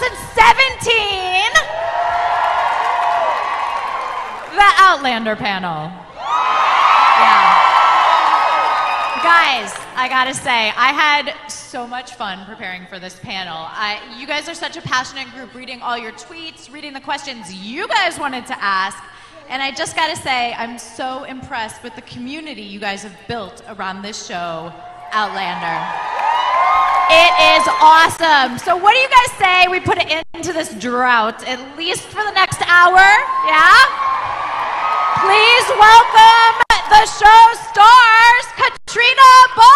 2017, the Outlander panel. Yeah. Guys, I gotta say, I had so much fun preparing for this panel. You guys are such a passionate group, reading all your tweets, reading the questions you guys wanted to ask. And I just gotta say, I'm so impressed with the community you guys have built around this show, Outlander. It is awesome. So what do you guys say we put it into this drought, at least for the next hour? Yeah? Please welcome the show stars, Caitriona Balfe!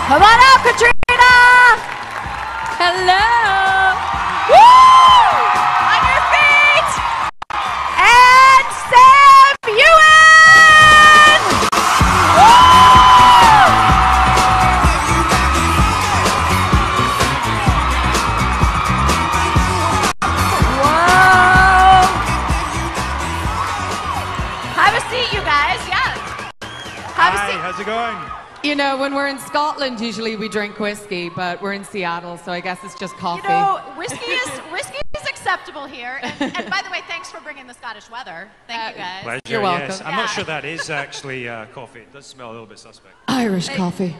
Come on up, Caitriona! Hello! Woo! On your feet! And Sam Heughan! Woo! Whoa! Have a seat, you guys. Yeah. Have a seat. Hi, how's it going? You know, when we're in Scotland, usually we drink whiskey, but we're in Seattle, so I guess it's just coffee. You know, whiskey is acceptable here. And by the way, thanks for bringing the Scottish weather. Thank you guys. Pleasure, You're welcome. yes. I'm not sure that is actually coffee. It does smell a little bit suspect. Irish coffee.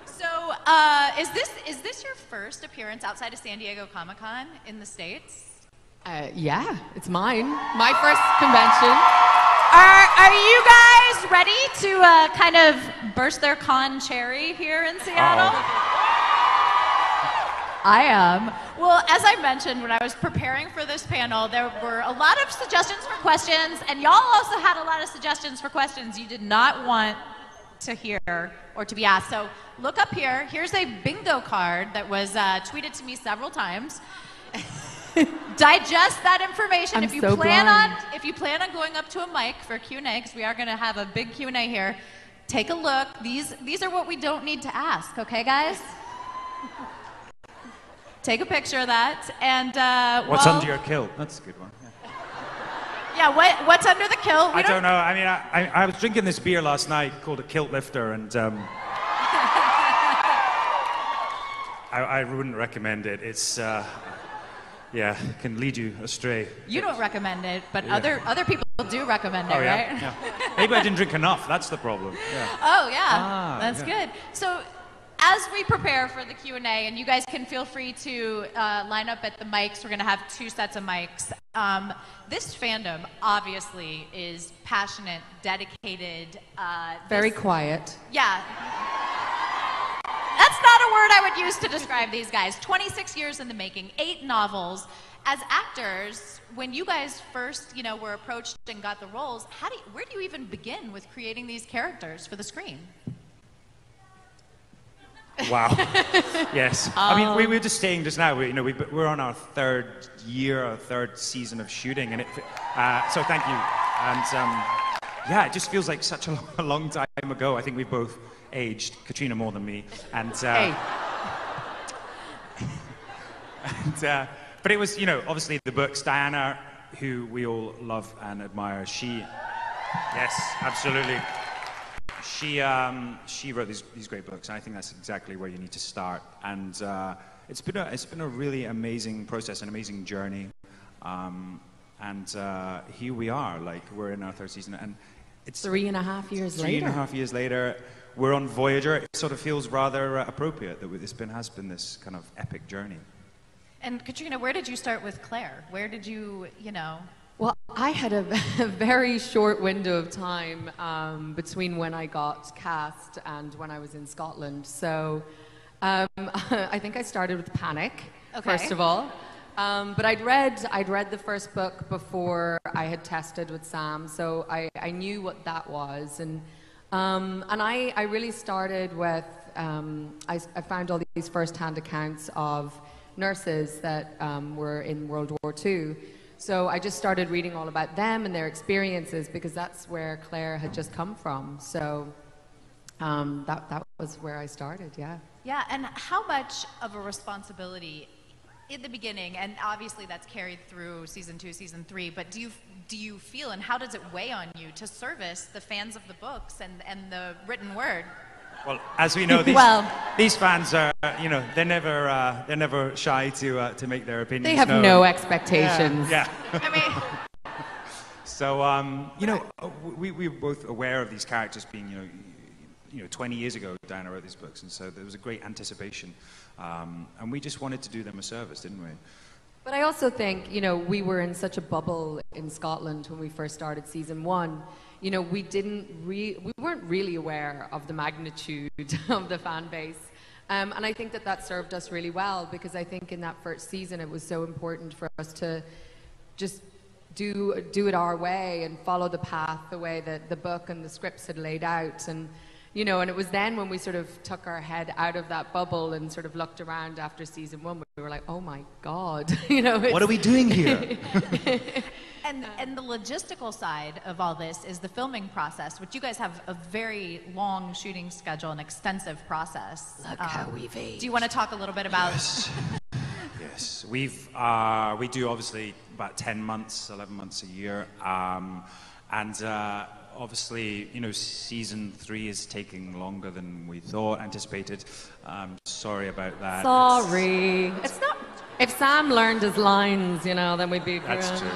So, is this your first appearance outside of San Diego Comic-Con in the States? Yeah, it's mine. My first convention. Are you guys ready to kind of burst their con cherry here in Seattle? I am. Well, as I mentioned, when I was preparing for this panel, there were a lot of suggestions for questions, and y'all also had a lot of suggestions for questions you did not want to hear or to be asked. So look up here. Here's a bingo card that was tweeted to me several times. Digest that information. If you plan on going up to a mic for Q&A, because we are going to have a big Q&A here, take a look. These are what we don't need to ask, okay, guys? Take a picture of that, and What's under your kilt? That's a good one. Yeah, what's under the kilt? I don't know. I mean, I was drinking this beer last night called a kilt lifter, and I wouldn't recommend it. It's yeah, it can lead you astray. You don't recommend it, but other people do recommend it, yeah? right? Yeah. Maybe I didn't drink enough. That's the problem. Yeah. Oh yeah, that's good. So, as we prepare for the Q&A, and you guys can feel free to line up at the mics. We're going to have 2 sets of mics. This fandom obviously is passionate, dedicated. Very quiet. Yeah. That's not a word I would use to describe these guys. 26 years in the making, 8 novels. As actors, when you guys first, were approached and got the roles, where do you even begin with creating these characters for the screen? Wow. Yes. I mean, we were just saying just now. We're on our 3rd year, our 3rd season of shooting, and so thank you. And yeah, it just feels like such a long time ago. I think we've both aged. Caitriona more than me, and but it was, obviously the books. Diana, who we all love and admire, yes, absolutely. She wrote these great books, and I think that's exactly where you need to start. And it's been a really amazing process, an amazing journey. And here we are, like we're in our 3rd season, and it's 3.5 years later. 3.5 years later, we're on Voyager. It sort of feels rather appropriate that has been this kind of epic journey. And Caitriona, where did you start with Claire? Where did you, Well, I had a very short window of time between when I got cast and when I was in Scotland. So I think I started with Panic, first of all. But I'd read the first book before I had tested with Sam, so I knew what that was. And I really started with, I found all these first-hand accounts of nurses that were in World War II. So I just started reading all about them and their experiences, because that's where Claire had just come from. So that was where I started, yeah. Yeah, and how much of a responsibility in the beginning, and obviously that's carried through season 2, season 3, but do you feel, and how does it weigh on you to service the fans of the books and the written word? Well, as we know, these fans are, you know, they're never shy to make their opinions They have known. no expectations. Yeah. I mean, So, you know, we were both aware of these characters being, you know, 20 years ago, Diana wrote these books, and so there was a great anticipation. And we just wanted to do them a service, didn't we? But I also think, you know, we were in such a bubble in Scotland when we first started season 1. You know, we weren't really aware of the magnitude of the fan base. And I think that served us really well, because I think in that first season it was so important for us to just do it our way and follow the path the way that the book and the scripts had laid out. And you know, and it was then when we sort of took our head out of that bubble and sort of looked around after season 1, we were like, oh my God, you know. What are we doing here? and the logistical side of all this is the filming process, which you guys have a very long shooting schedule, an extensive process. Look how we've aged. Do you want to talk a little bit about? Yes, we do obviously about 10 months, 11 months a year, and obviously, you know, season 3 is taking longer than we anticipated. Sorry about that. Sorry. It's not. If Sam learned his lines, you know, then we'd be. That's true.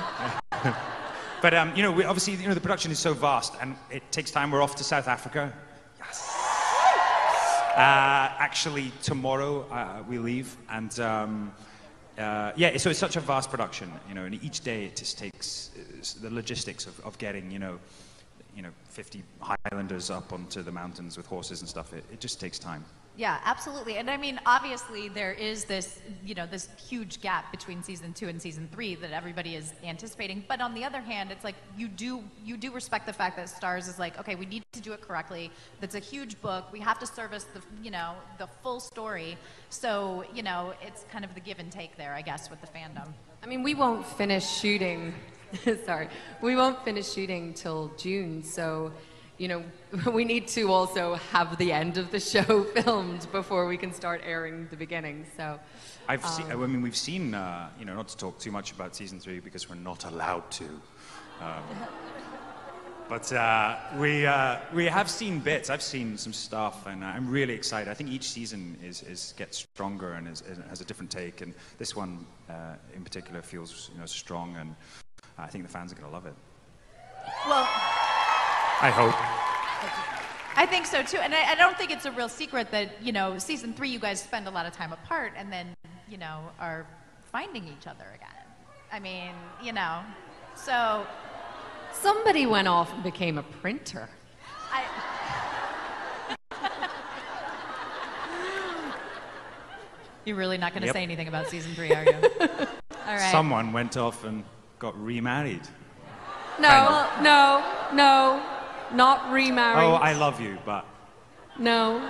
But you know, obviously, you know, the production is so vast, and it takes time. We're off to South Africa. Yes. Actually, tomorrow we leave, and yeah. So it's such a vast production, you know, and each day it just takes the logistics of getting, you know, 50 Highlanders up onto the mountains with horses and stuff. It just takes time. Yeah, absolutely. And I mean, obviously there is this, you know, this huge gap between season 2 and season 3 that everybody is anticipating. But on the other hand, it's like you do respect the fact that Starz is like, okay, we need to do it correctly. That's a huge book. We have to service the, you know, the full story. So, you know, it's kind of the give and take there, I guess, with the fandom. I mean, we won't finish shooting. Sorry, we won't finish shooting till June. So, you know, we need to also have the end of the show filmed before we can start airing the beginning. So, I mean, we've seen, you know, not to talk too much about season 3 because we're not allowed to. But we have seen bits. I've seen some stuff, and I'm really excited. I think each season gets stronger and has a different take, and this one in particular feels, you know, strong, and I think the fans are going to love it. Well, I hope. I think so too, and I don't think it's a real secret that, you know, season 3 you guys spend a lot of time apart, and then, you know, are finding each other again. I mean, you know, so somebody went off and became a printer. You're really not going to say anything about season 3, are you? All right. Someone went off and got remarried. No, no, not remarried. Oh, I love you, but... No.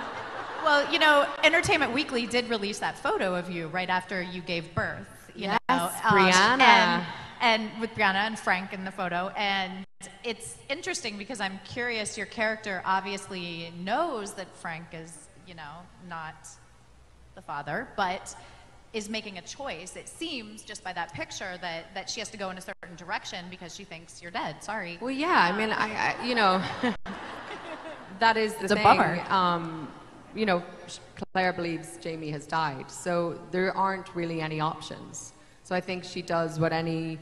Well, you know, Entertainment Weekly did release that photo of you right after you gave birth. You yes, know, Brianna. And with Brianna and Frank in the photo. And it's interesting because I'm curious, your character obviously knows that Frank is, you know, not the father, but is making a choice. It seems, just by that picture, that she has to go in a certain direction because she thinks you're dead. Sorry. Well, yeah, I mean, I you know, that is the it's thing. A bummer. You know, Claire believes Jamie has died, so there aren't really any options. So I think she does what any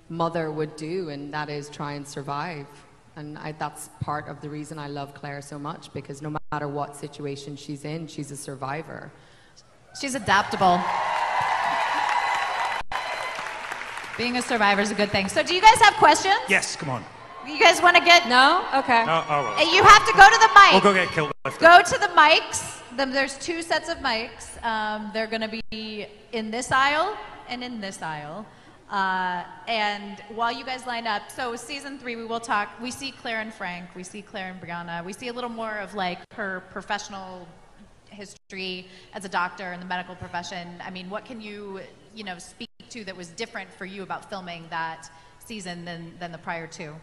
mother would do, and that is try and survive. And that's part of the reason I love Claire so much, because no matter what situation she's in, she's a survivor. She's adaptable. Being a survivor is a good thing. So do you guys have questions? Yes, come on. You guys want to get... No? Okay. Oh, well. You have to go to the mic. We'll go get killed. Go to the mics. There's 2 sets of mics. They're going to be in this aisle and in this aisle. And while you guys line up, so season 3, we will talk. We see Claire and Frank. We see Claire and Brianna. We see a little more of like her professional history as a doctor in the medical profession. I mean, what can you know, speak to that was different for you about filming that season than the prior 2?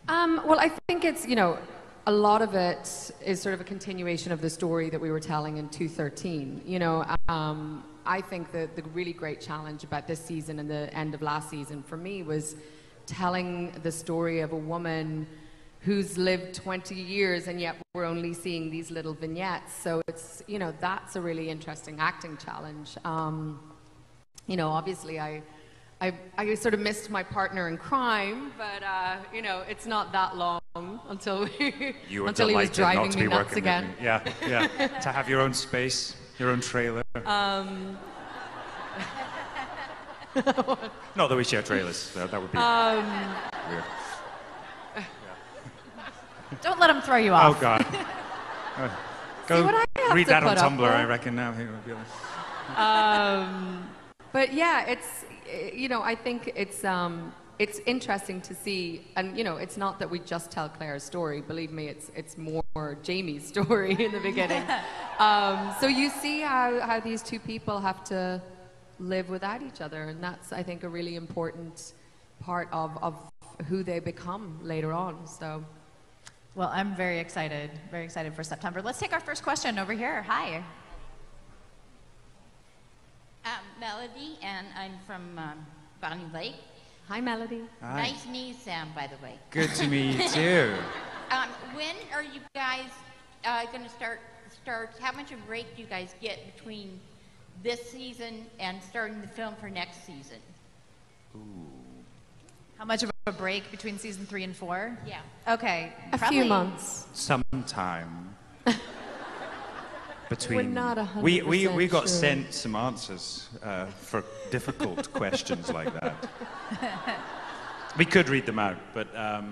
Well, I think it's, you know, a lot of it is sort of a continuation of the story that we were telling in 213. You know, I think that the really great challenge about this season and the end of last season for me was telling the story of a woman who's lived 20 years, and yet we're only seeing these little vignettes. So it's, you know, that's a really interesting acting challenge. You know, obviously I sort of missed my partner in crime, but you know, it's not that long until You were until he was delighted driving not to me be nuts working again. with me. Yeah, yeah. To have your own space, your own trailer. Not that we share trailers. That would be weird. Don't let him throw you off. Oh God. Go what I have read to that on put up Tumblr. I with? reckon now. But yeah, it's, you know, I think it's interesting to see, and you know, it's not that we just tell Claire's story. Believe me, it's more Jamie's story in the beginning. So you see how these two people have to live without each other, and that's, I think, a really important part of who they become later on. So. Well, I'm very excited for September. Let's take our first question over here. Hi. Melody, and I'm from Bonnie Lake. Hi, Melody. Hi. Nice to meet you, Sam, by the way. Good to meet you too. When are you guys going to start? How much of a break do you guys get between this season and starting the film for next season? How much of a break between season 3 and 4? Yeah. Okay. A probably few months. Sometime between. We're not 100% we got sure. sent some answers for difficult questions like that. We could read them out, but I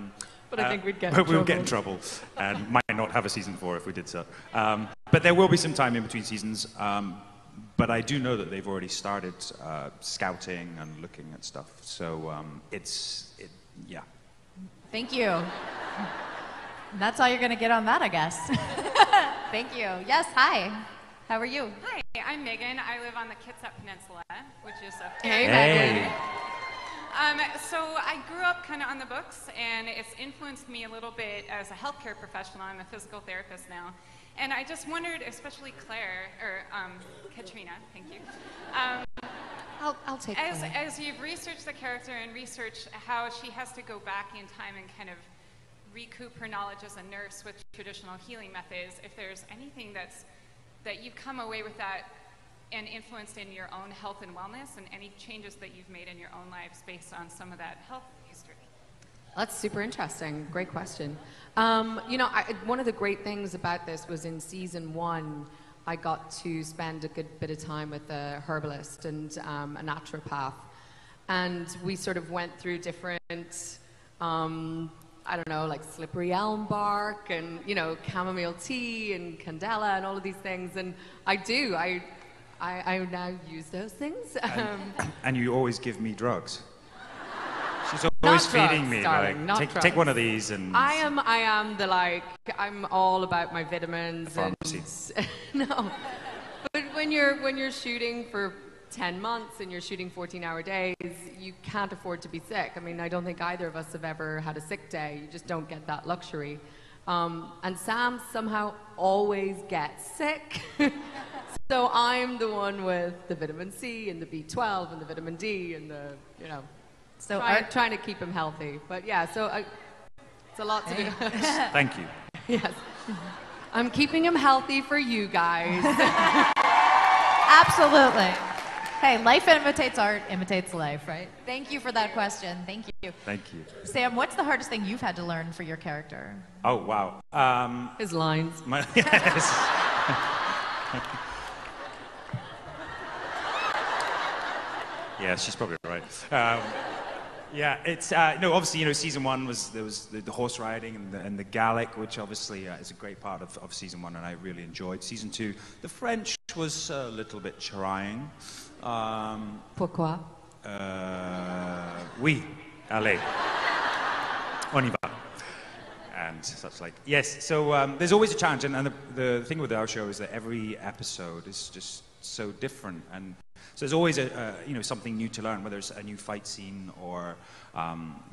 think we'd get in but we'll get in trouble. trouble and might not have a season 4 if we did so. But there will be some time in between seasons. But I do know that they've already started scouting and looking at stuff. So yeah. Thank you. That's all you're going to get on that, I guess. Thank you. Yes, hi. How are you? Hi, I'm Megan. I live on the Kitsap Peninsula, which is up Hey, here. Megan. So I grew up kind of on the books, and it's influenced me a little bit as a healthcare professional. I'm a physical therapist now. And I just wondered, especially Claire, or Caitriona, thank you. I'll take Claire. As you've researched the character and researched how she has to go back in time and kind of recoup her knowledge as a nurse with traditional healing methods, if there's anything that you've come away with that and influenced in your own health and wellness, and any changes that you've made in your own lives based on some of that health history. That's super interesting. Great question. You know, one of the great things about this was in season 1, I got to spend a good bit of time with a herbalist and a naturopath. And we sort of went through different, I don't know, like slippery elm bark and, you know, chamomile tea and candela and all of these things. And I now use those things. And you always give me drugs. She's always Not feeding drugs, me. darling, not Take drugs. one of these and. I am the, like, I'm all about my vitamins. Pharmacy. And, no, but when you're shooting for 10 months and you're shooting 14-hour days, you can't afford to be sick. I mean, I don't think either of us have ever had a sick day. You just don't get that luxury. And Sam somehow always gets sick. So I'm the one with the vitamin C and the B12 and the vitamin D and the, you know. So trying to keep him healthy. But yeah, so it's a lot to do. Thank you. Yes. I'm keeping him healthy for you guys. absolutely. Hey, life imitates art, imitates life, right? Thank you for that question. Thank you. Thank you. Sam, what's the hardest thing you've had to learn for your character? Oh wow. His lines. Yes. Yeah, she's probably right. Yeah, it's no. Obviously, you know, season 1 there was the horse riding and the Gallic, which obviously is a great part of season 1, and I really enjoyed. Season 2, the French was a little bit trying. Pourquoi? Oui, allez, on y va, and such like. Yes, so there's always a challenge, and the thing with our show is that every episode is just so different, and so there's always you know, something new to learn, whether it's a new fight scene or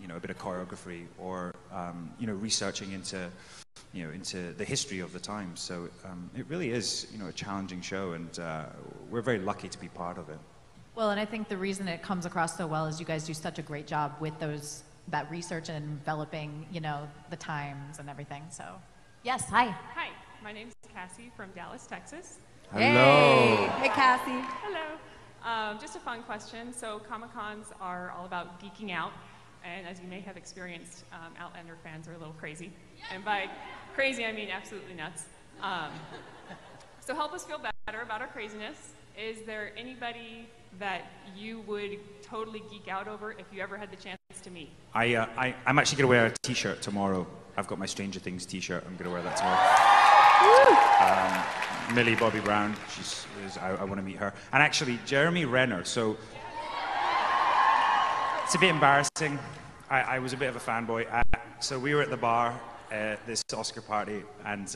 you know, a bit of choreography or you know, researching into the history of the time. So it really is, you know, a challenging show, and we're very lucky to be part of it. Well, and I think the reason it comes across so well is you guys do such a great job with those that research and enveloping, you know, the times and everything. So, yes, hi. Hi, my name's Cassie from Dallas, Texas. Hello. Hey, Cassie. Hello. Just a fun question. So Comic-Cons are all about geeking out, and as you may have experienced, Outlander fans are a little crazy. And by crazy, I mean absolutely nuts. So help us feel better about our craziness. Is there anybody that you would totally geek out over if you ever had the chance to meet? I'm actually going to wear a t-shirt tomorrow. I've got my Stranger Things t-shirt. I'm going to wear that tomorrow. Millie Bobby Brown, I want to meet her. And actually, Jeremy Renner. So it's a bit embarrassing. I was a bit of a fanboy. So we were at the bar, this Oscar party, and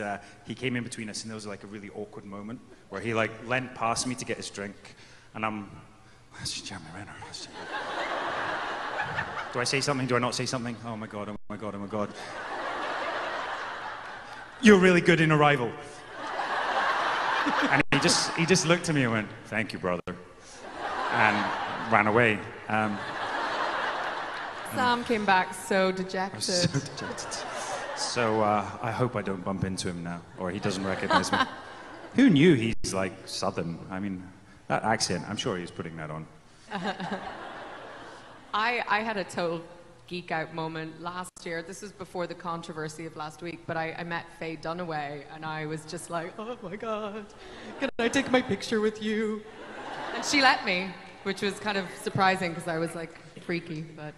he came in between us, and there was like a really awkward moment where he like leant past me to get his drink, and that's Jeremy Renner. Do I say something? Do I not say something? Oh my God, oh my God, oh my God. You're really good in Arrival. And he just looked at me and went, "Thank you, brother," and ran away. Sam came back so dejected. So dejected. So I hope I don't bump into him now, or he doesn't recognize me. Who knew he's like Southern? I mean, that accent, I'm sure he's putting that on. I had a total geek out moment last year. This was before the controversy of last week, but I met Faye Dunaway, and I was just like, oh my God, can I take my picture with you? And she let me, which was kind of surprising because I was like freaky, but.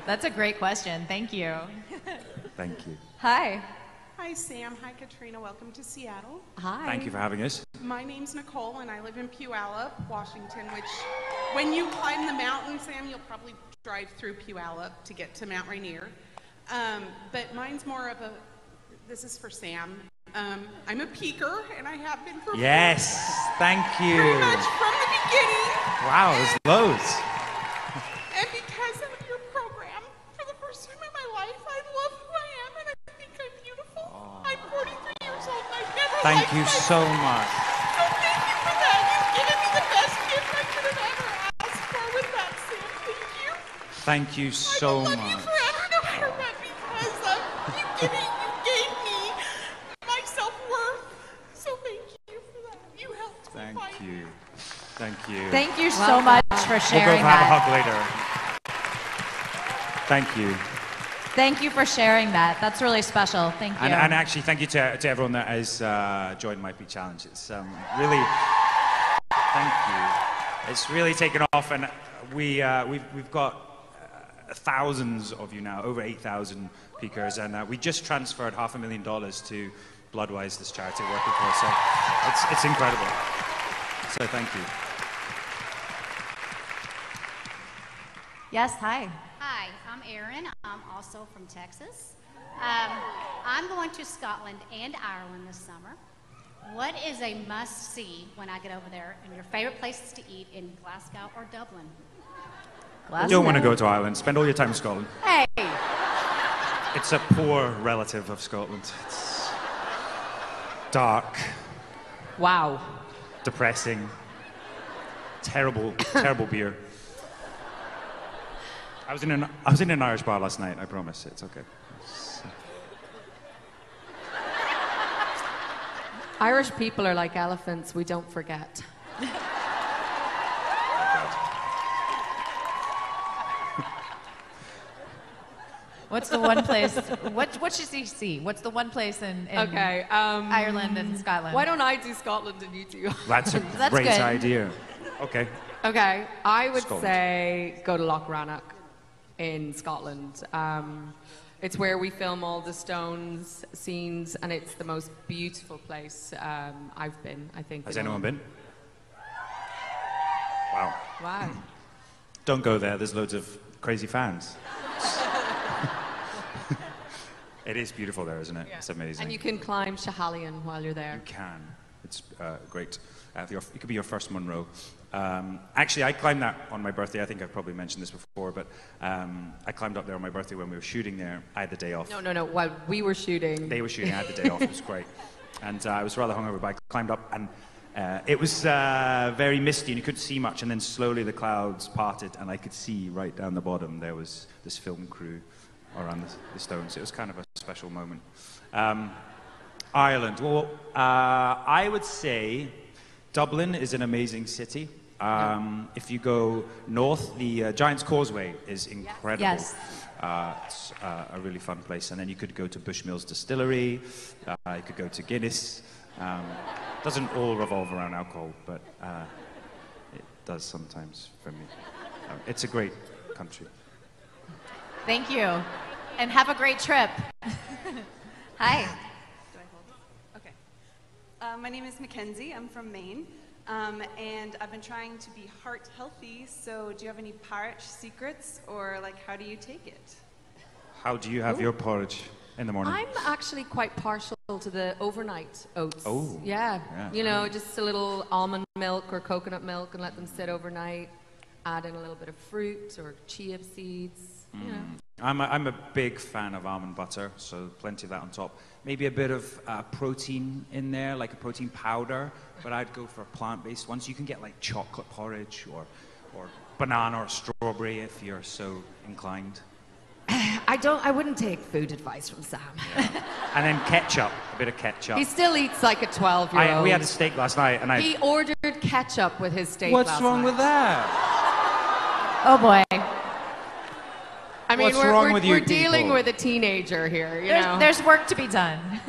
That's a great question. Thank you. Thank you. Hi. Hi, Sam. Hi, Katrina. Welcome to Seattle. Hi. Thank you for having us. My name's Nicole, and I live in Puyallup, Washington, which, when you climb the mountain, Sam, you'll probably drive through Puyallup to get to Mount Rainier. But mine's more of a, this is for Sam. I'm a peaker, and I have been for Yes, thank you. pretty much from the beginning. Wow, there's loads. And because of your program, for the first time in my life, I love who I am, and I think I'm beautiful. I'm 43 years old, and I've never Thank liked you so much. So thank you for that. You've given me the best gift I could have ever asked for with that, Sam. Thank you. Thank you so I will love much. you forever, no matter what, because you gave me my self-worth. So thank you for that. You helped me Thank fight. you. Thank you. Thank you so much for We'll go sharing have a that. hug later. Thank you. Thank you for sharing that. That's really special. Thank you. And actually, thank you to everyone that has joined My Peak Challenge. It's really, thank you. It's really taken off, and we've got thousands of you now, over 8,000 peakers, and we just transferred $500,000 to Bloodwise, this charity we're working for. So it's incredible. So thank you. Yes, hi. Hi, I'm Erin. I'm also from Texas. I'm going to Scotland and Ireland this summer. What is a must-see when I get over there, and your favorite places to eat in Glasgow or Dublin? You don't want to go to Ireland. Spend all your time in Scotland. Hey. It's a poor relative of Scotland. It's dark, Wow. depressing, terrible, terrible beer. I was in an Irish bar last night. I promise. It's okay. Irish people are like elephants, we don't forget. What's the one place? What should he see? What's the one place in Ireland and Scotland? Why don't I do Scotland and you do? That's a That's great good. idea. Okay. Okay, I would Scotland. say go to Loch Rannoch in Scotland. It's where we film all the Stones scenes, and it's the most beautiful place I've been, I think. Has anyone been? Wow. Wow. Don't go there. There's loads of crazy fans. It is beautiful there, isn't it? Yeah. It's amazing. And you can climb Schiehallion while you're there. You can. It's great. It could be your first Munro. Actually, I climbed that on my birthday. I think I've probably mentioned this before, but I climbed up there on my birthday when we were shooting there. I had the day off. No. While we were shooting. They were shooting. I had the day off. It was great. And I was rather hungover, but I climbed up, and It was very misty and you couldn't see much, and then slowly the clouds parted and I could see right down the bottom there was this film crew around the stones. It was kind of a special moment. Ireland. Well, I would say Dublin is an amazing city. If you go north, the Giant's Causeway is incredible. Yes. It's a really fun place. And then you could go to Bushmills Distillery. You could go to Guinness. Doesn't all revolve around alcohol, but it does sometimes for me. It's a great country. Thank you. And have a great trip. Hi. Do I hold it? Okay. My name is Mackenzie. I'm from Maine. And I've been trying to be heart healthy, so do you have any porridge secrets, or like how do you take it? How do you have your porridge in the morning? I'm actually quite partial to the overnight oats. Oh. Yeah. Yeah. You know, just a little almond milk or coconut milk and let them sit overnight. Add in a little bit of fruit or chia seeds. You know. I'm a big fan of almond butter, so plenty of that on top. Maybe a bit of protein in there, like a protein powder, but I'd go for a plant-based one. So you can get like chocolate porridge or banana or strawberry if you're so inclined. I wouldn't take food advice from Sam. Yeah. And then ketchup, a bit of ketchup. He still eats like a 12-year-old. We had a steak last night, and He ordered ketchup with his steak What's last wrong night. with that? Oh boy. I mean, What's wrong with you we're dealing people? with a teenager here, you know. There's work to be done.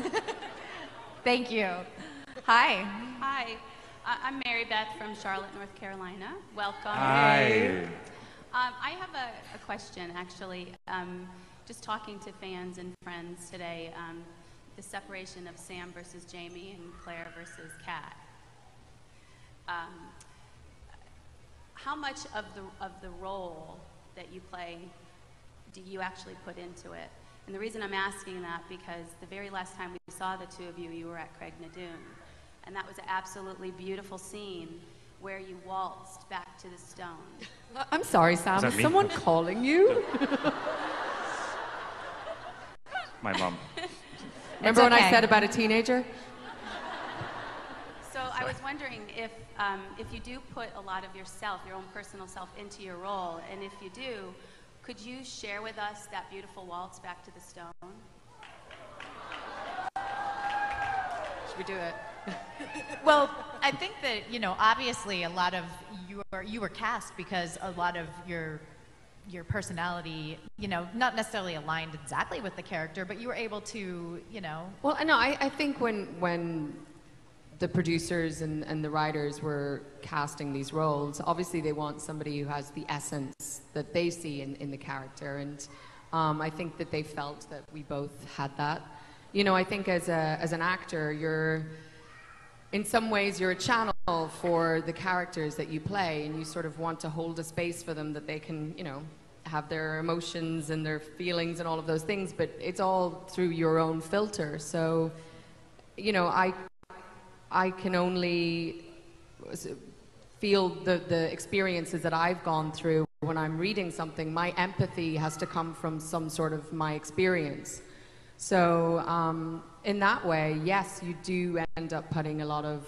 Thank you. Hi. Hi, I'm Mary Beth from Charlotte, North Carolina. Welcome. Hi. I have a question, actually. Just talking to fans and friends today, the separation of Sam versus Jamie and Claire versus Kat. How much of the role that you play do you actually put into it? And the reason I'm asking that, because the very last time we saw the two of you, you were at Craig Nadoon. And that was an absolutely beautiful scene where you waltzed back to the stone. I'm sorry, Sam. that Is me? someone calling you? My mom. Remember when I okay. said about a teenager? So I was wondering if you do put a lot of yourself, your own personal self, into your role, and if you do, could you share with us that beautiful waltz back to the stone? Should we do it? Well, I think that, you know, obviously a lot of you were cast because a lot of your personality, you know, not necessarily aligned exactly with the character, but you were able to, you know. Well, no, I think when the producers and the writers were casting these roles, obviously they want somebody who has the essence that they see in the character, and I think that they felt that we both had that. You know, I think as an actor, in some ways you're a channel for the characters that you play, and you sort of want to hold a space for them that they can, you know, have their emotions and their feelings and all of those things, but it's all through your own filter. So, you know, I can only feel the experiences that I've gone through when I'm reading something. My empathy has to come from some sort of my experience. So in that way, yes, you do end up putting a lot of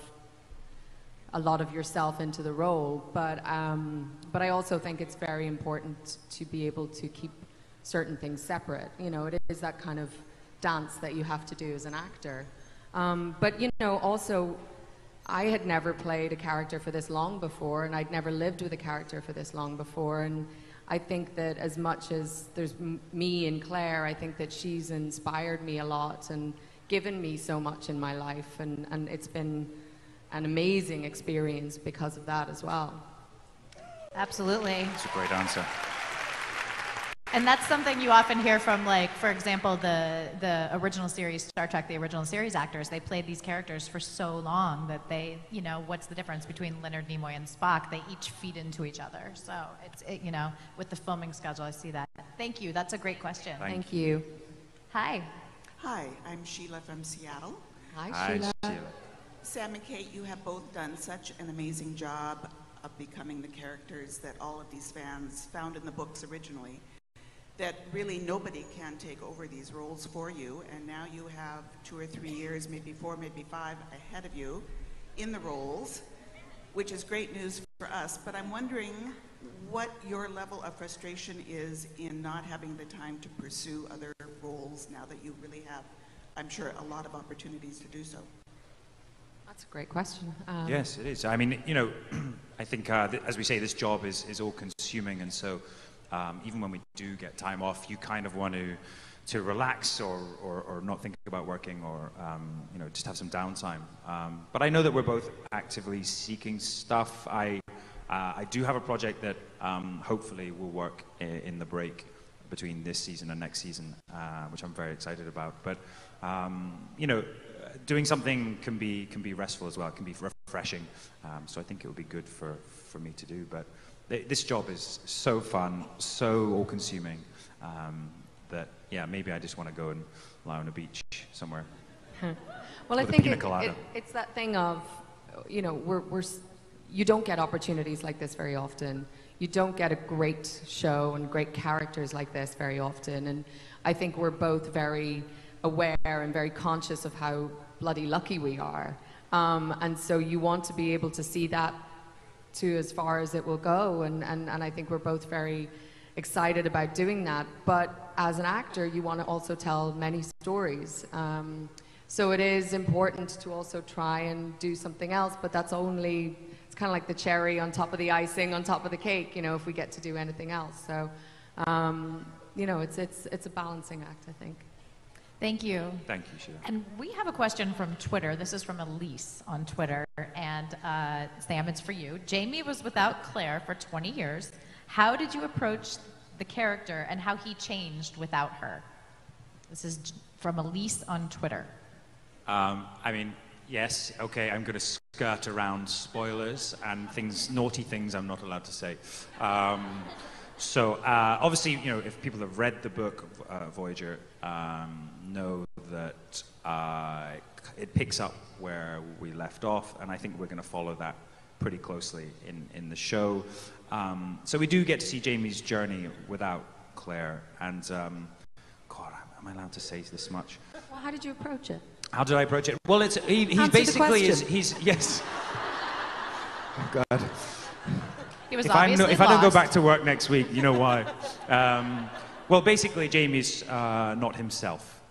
yourself into the role, but I also think it's very important to be able to keep certain things separate. You know, it is that kind of dance that you have to do as an actor. But you know, also, I had never played a character for this long before, and I'd never lived with a character for this long before, and I think that as much as there's me and Claire, I think that she's inspired me a lot and given me so much in my life, and it's been an amazing experience because of that as well. Absolutely. That's a great answer. And that's something you often hear from, like, for example, the original series, Star Trek, the original series actors. They played these characters for so long that they, you know, what's the difference between Leonard Nimoy and Spock? They each feed into each other. So you know, with the filming schedule, I see that. Thank you. That's a great question. Thank you. Hi. Hi, I'm Sheila from Seattle. Hi, Sheila. Sam and Kate, you have both done such an amazing job of becoming the characters that all of these fans found in the books originally, that really nobody can take over these roles for you, and now you have 2 or 3 years, maybe 4, maybe 5 ahead of you in the roles, which is great news for us, but I'm wondering what your level of frustration is in not having the time to pursue other roles now that you really have, I'm sure, a lot of opportunities to do so. That's a great question. Yes, it is. I mean, you know, I think, as we say, this job is all-consuming, and so even when we do get time off, you kind of want to relax or not think about working or, you know, just have some downtime. But I know that we're both actively seeking stuff. I do have a project that hopefully will work in the break between this season and next season, which I'm very excited about. But, you know, doing something can be restful as well. It can be refreshing. So I think it would be good for me to do. But this job is so fun, so all-consuming, that, yeah, maybe I just want to go and lie on a beach somewhere. Well, I think it's that thing of, you know, you don't get opportunities like this very often. You don't get a great show and great characters like this very often. And I think we're both very aware and very conscious of how bloody lucky we are. And so you want to be able to see that to as far as it will go. And I think we're both very excited about doing that. But as an actor, you want to also tell many stories. So it is important to also try and do something else, but that's only, it's kind of like the cherry on top of the icing on top of the cake, you know, if we get to do anything else. So, you know, it's a balancing act, I think. Thank you. Thank you, Sheila. And we have a question from Twitter. This is from Elise on Twitter. And Sam, it's for you. Jamie was without Claire for 20 years. How did you approach the character and how he changed without her? This is from Elise on Twitter. I mean, yes, okay, I'm going to skirt around spoilers and naughty things I'm not allowed to say. So obviously, you know, if people have read the book Voyager, know that it picks up where we left off, and I think we're going to follow that pretty closely in the show. So we do get to see Jamie's journey without Claire, and God, am I allowed to say this much? Well, how did you approach it? How did I approach it? Well, he's basically yes. Oh God. He was if obviously I don't go back to work next week, you know why. Well, basically, Jamie's not himself.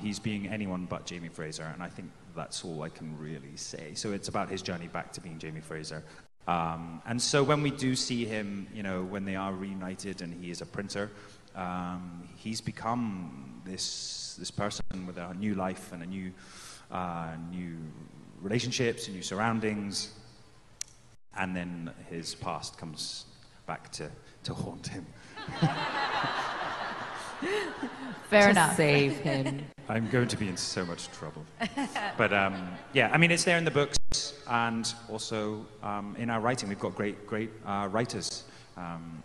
He's being anyone but Jamie Fraser, and I think that's all I can really say. So it's about his journey back to being Jamie Fraser. And so when we do see him, you know, when they are reunited and he is a printer, he's become this person with a new life and a new relationships and new surroundings. And then his past comes back to haunt him. Fair enough. Save him. I'm going to be in so much trouble. But yeah, I mean, it's there in the books and also in our writing. We've got great writers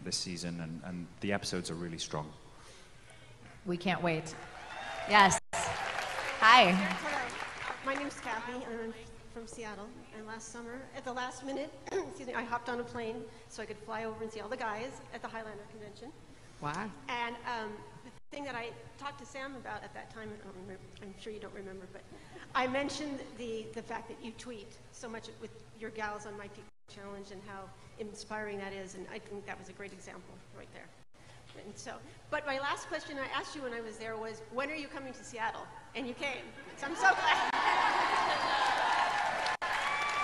this season, and the episodes are really strong. We can't wait. Yes. Hi. Hello. My name's Kathy, and I'm from Seattle. And last summer, at the last minute, excuse me, I hopped on a plane so I could fly over and see all the guys at the Highlander convention. Wow. And the thing that I talked to Sam about at that time, I'm sure you don't remember, but I mentioned the fact that you tweet so much with your gals on My Peak Challenge and how inspiring that is, and I think that was a great example right there. And so, but my last question I asked you when I was there was, when are you coming to Seattle? And you came. So I'm so glad.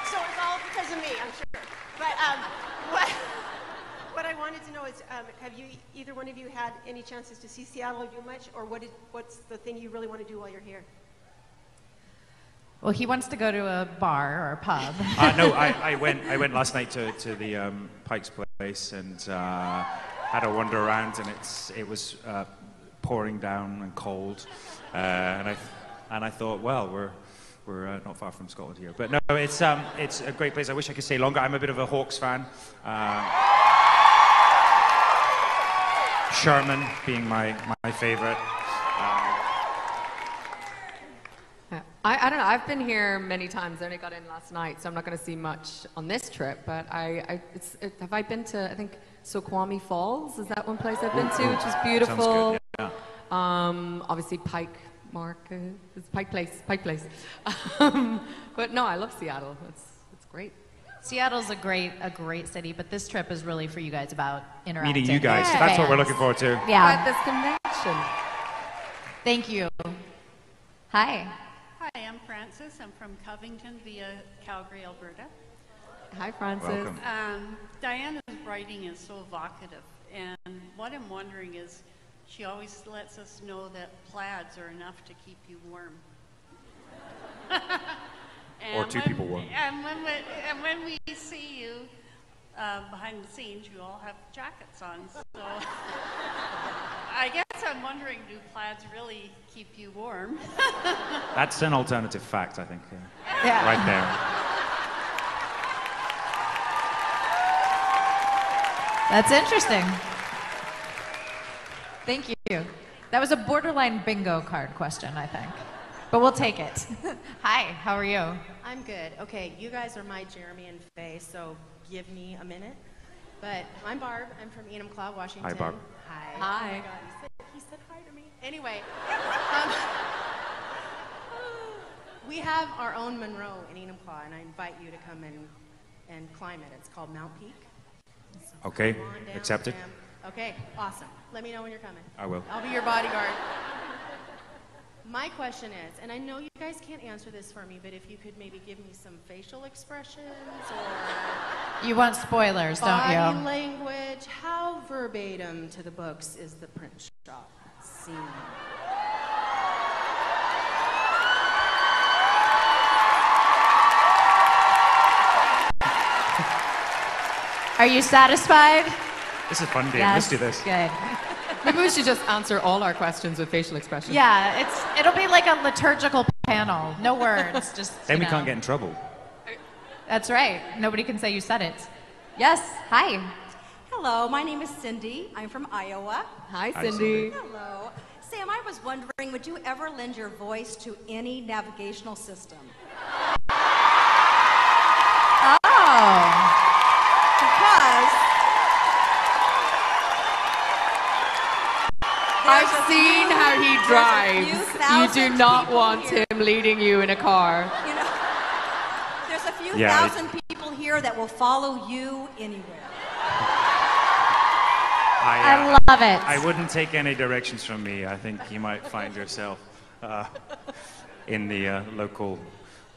So it's all because of me, I'm sure. But what I wanted to know is, have you, either one of you, had any chances to see Seattle or do much, or what's the thing you really want to do while you're here? Well, he wants to go to a bar or a pub. No, I went last night to the Pike's Place and had a wander around, and it was pouring down and cold, and I thought, well, we're not far from Scotland here, but no, it's a great place. I wish I could stay longer. I'm a bit of a Hawks fan. Sherman being my favorite. I don't know. I've been here many times. I only got in last night, so I'm not going to see much on this trip. But have I been to, I think, Snoqualmie Falls? Is that one place I've been to, which is beautiful. Sounds good, yeah. Obviously Pike Market, it's Pike Place. But no, I love Seattle. great. Seattle's a great city, but this trip is really for you guys about interacting. Meeting you guys. with That's what we're fans. looking forward to. Yeah. At this convention. Thank you. Hi. Hi, I'm Frances. I'm from Covington via Calgary, Alberta. Hi, Frances. Welcome. Diana's writing is so evocative, and what I'm wondering is she always lets us know that plaids are enough to keep you warm. Or two people warm. And when we see you behind the scenes, you all have jackets on. So I guess I'm wondering, do plaids really keep you warm? That's an alternative fact, I think. Yeah. Right there. That's interesting. Thank you. That was a borderline bingo card question, I think. But we'll take it. Hi, how are you? I'm good. Okay, you guys are my Jeremy and Faye, so give me a minute. But I'm Barb. I'm from Enumclaw, Washington. Hi, Barb. Hi. Hi. Oh my God, he said hi to me. Anyway, we have our own Monroe in Enumclaw, and I invite you to come and climb it. It's called Mount Peak. So Okay, come on down, accepted. Sam. Okay, awesome. Let me know when you're coming. I will. I'll be your bodyguard. My question is, and I know you guys can't answer this for me, but if you could maybe give me some facial expressions or You want spoilers, don't body you? language, how verbatim to the books is the print shop scene? Are you satisfied? This is a fun game. Yes. Let's do this. Good. Maybe we should just answer all our questions with facial expressions. Yeah, it'll be like a liturgical panel. No words, just Then you we know. can't get in trouble. That's right. Nobody can say you said it. Yes. Hi. Hello, my name is Cindy. I'm from Iowa. Hi, Hi, Cindy. Cindy. Hello. Sam, I was wondering, would you ever lend your voice to any navigational system? Oh. Because I've seen how he drives. few You thousand do not people want here. him leading you in a car. you know, there's a few Yeah, thousand people here that will follow you anywhere. I love it. I wouldn't take any directions from me. I think you might find yourself in the local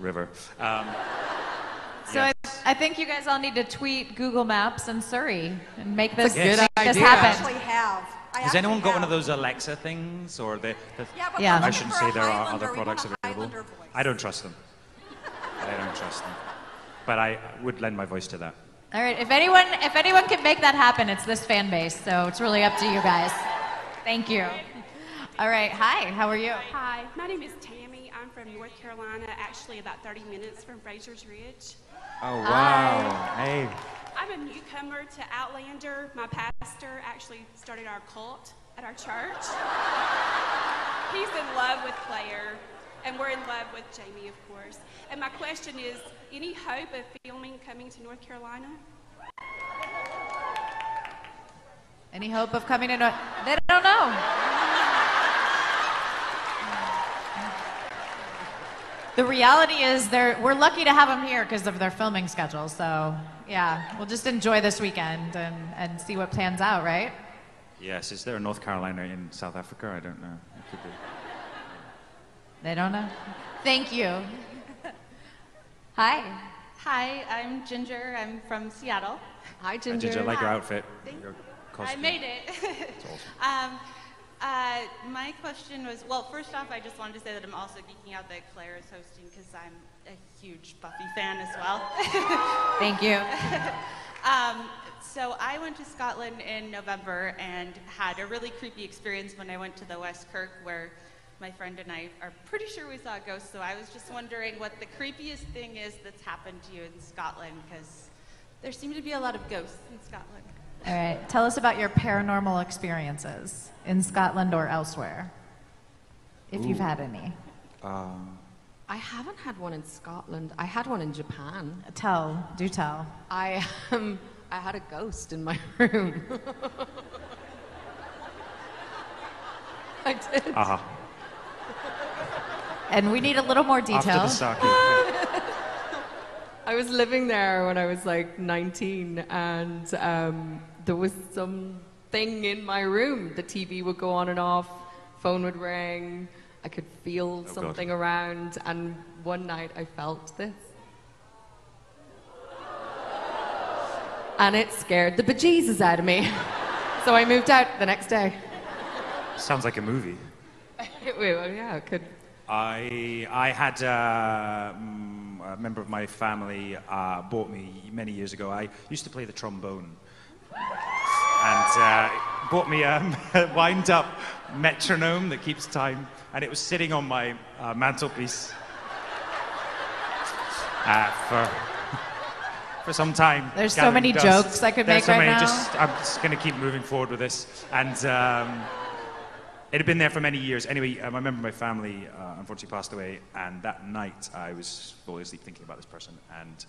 river. So I think you guys all need to tweet Google Maps and Surrey and make this, That's a good make this idea. I happen. actually have. Has anyone got one of those Alexa things, or the Yeah, but Yeah. we're I looking shouldn't for say a there are Highlander. other We want products a available. Highlander voice. I don't trust them. I don't trust them. But I would lend my voice to that. All right, if anyone can make that happen, it's this fan base. So it's really up to you guys. Thank you. All right, hi, how are you? Hi, my name is Tammy. I'm from North Carolina, actually about 30 minutes from Fraser's Ridge. Oh, wow. Hey. I'm a newcomer to Outlander. My pastor actually started our cult at our church. He's in love with Claire, and we're in love with Jamie, of course. And my question is, any hope of filming coming to North Carolina? Any hope of coming to North? They don't know. The reality is we're lucky to have them here because of their filming schedule. So yeah, we'll just enjoy this weekend and see what plans out, right? Yes, is there a North Carolina in South Africa? I don't know. It could be. They don't know? Thank you. Hi. Hi, I'm Ginger. I'm from Seattle. Hi, Ginger, I like your outfit. Your I costume. made it. It's awesome. My question was, well, first off, I just wanted to say that I'm also geeking out that Claire is hosting because I'm a huge Buffy fan as well. Thank you. So I went to Scotland in November and had a really creepy experience when I went to the West Kirk, where my friend and I are pretty sure we saw a ghost. So I was just wondering what the creepiest thing is that's happened to you in Scotland, because there seem to be a lot of ghosts in Scotland. All right, tell us about your paranormal experiences in Scotland or elsewhere, if you've had any. I haven't had one in Scotland. I had one in Japan. Do tell. I had a ghost in my room. I did. Uh-huh. And we need a little more detail. After the sake. I was living there when I was like 19, and there was something in my room. The TV would go on and off, phone would ring, I could feel something around, and one night I felt this. And it scared the bejesus out of me. So I moved out the next day. Sounds like a movie. Well, yeah, it could. I had a member of my family bought me many years ago. I used to play the trombone, and bought me a wind-up metronome that keeps time, and it was sitting on my mantelpiece for some time. There's so many jokes I could make right now. I'm just going to keep moving forward with this, and. It had been there for many years. Anyway, I remember my family unfortunately passed away, and that night I was falling asleep thinking about this person, and